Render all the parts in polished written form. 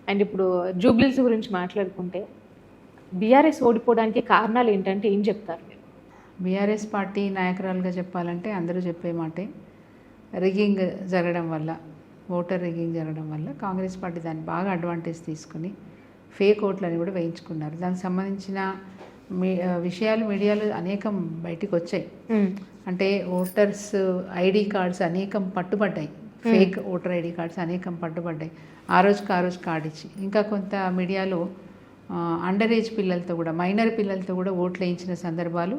And ఇప్పుడు జూబ్లీస్ గురించి మాట్లాడుకుంటే బీఆర్ఎస్ ఓడిపోవడానికి కారణాలు ఏంటంటే ఏం చెప్తారు మీరు? బీఆర్ఎస్ పార్టీ నాయకురాలుగా చెప్పాలంటే అందరూ చెప్పే మాటే రిగ్గింగ్ జరగడం వల్ల, ఓటర్ రిగ్గింగ్ జరగడం వల్ల కాంగ్రెస్ పార్టీ దాన్ని బాగా అడ్వాంటేజ్ తీసుకుని ఫేక్ ఓట్లని కూడా వేయించుకున్నారు. దానికి సంబంధించిన విషయాలు మీడియాలో అనేకం బయటికి వచ్చాయి. అంటే ఓటర్స్ ఐడి కార్డ్స్ అనేకం పట్టుబడ్డాయి, ఫేక్ ఓటర్ ఐడి కార్డ్స్ అనేకం పట్టుబడ్డాయి. ఆ రోజుకి కార్డు ఇచ్చి ఇంకా కొంత మీడియాలో అండర్ ఏజ్ పిల్లలతో కూడా, మైనర్ పిల్లలతో కూడా ఓట్లు వేయించిన సందర్భాలు,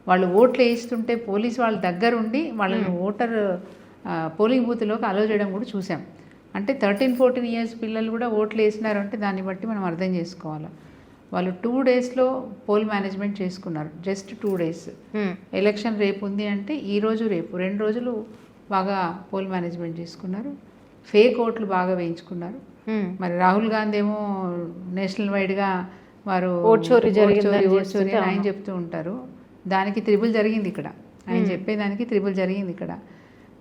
వాళ్ళు ఓట్లు వేయిస్తుంటే పోలీసు వాళ్ళ దగ్గరుండి వాళ్ళని పోలింగ్ బూత్లోకి అలో చేయడం కూడా చూసాం. అంటే 13-14 ఇయర్స్ పిల్లలు కూడా ఓట్లు వేసినారంటే దాన్ని బట్టి మనం అర్థం చేసుకోవాలి. వాళ్ళు 2 డేస్లో పోల్ మేనేజ్మెంట్ చేసుకున్నారు. Just 2 days. ఎలక్షన్ రేపు ఉంది అంటే ఈరోజు రేపు 2 రోజులు బాగా పోల్ మేనేజ్మెంట్ చేసుకున్నారు. ఫేక్ ఓట్లు బాగా వేయించుకున్నారు. మరి రాహుల్ గాంధీ ఏమో నేషనల్ వైడ్గా వారు ఓట్ చోరీ ఆయన చెప్తూ ఉంటారు. దానికి త్రిబుల్ జరిగింది ఇక్కడ. ఆయన చెప్పేదానికి త్రిబుల్ జరిగింది ఇక్కడ.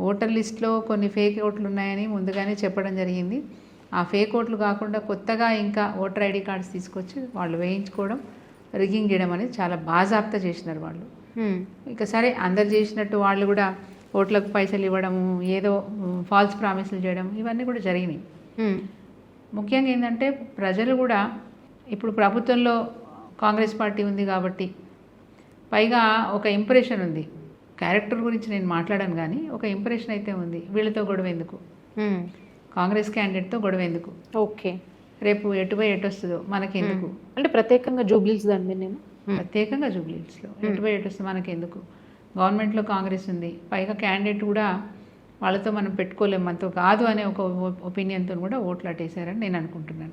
ఓటర్ లిస్ట్లో కొన్ని ఫేక్ ఓట్లు ఉన్నాయని ముందుగానే చెప్పడం జరిగింది. ఆ ఫేక్ ఓట్లు కాకుండా కొత్తగా ఇంకా ఓటర్ ఐడి కార్డ్స్ తీసుకొచ్చి వాళ్ళు వేయించుకోవడం, రిగ్గింగ్ చేయడం అనేది చాలా బాజాప్తా చేసినారు వాళ్ళు. ఇక సరే, అందరు చేసినట్టు వాళ్ళు కూడా ఓట్లకు పైసలు ఇవ్వడము, ఏదో ఫాల్స్ ప్రామిసులు చేయడం, ఇవన్నీ కూడా జరిగినాయి. ముఖ్యంగా ఏంటంటే ప్రజలు కూడా ఇప్పుడు ప్రభుత్వంలో కాంగ్రెస్ పార్టీ ఉంది కాబట్టి పైగా ఒక ఇంప్రెషన్ ఉంది. క్యారెక్టర్ గురించి నేను మాట్లాడాను కానీ ఒక ఇంప్రెషన్ అయితే ఉంది. వీళ్ళతో గొడవ ఎందుకు, కాంగ్రెస్ క్యాండిడేట్తో గొడవ ఎందుకు, ఓకే రేపు ఎటుపై ఎటు వస్తుందో మనకి ఎందుకు, అంటే ప్రత్యేకంగా జూబ్లీస్ దాని నేను ప్రత్యేకంగా జూబ్లీస్లో ఎటుపై ఎటు వస్తుంది మనకి ఎందుకు, గవర్నమెంట్లో కాంగ్రెస్ ఉంది, పైగా క్యాండిడేట్ కూడా వాళ్ళతో మనం పెట్టుకోలేము, మనతో కాదు అనే ఒక ఒపీనియన్తో కూడా ఓట్లు అట్టేశారని నేను అనుకుంటున్నాను.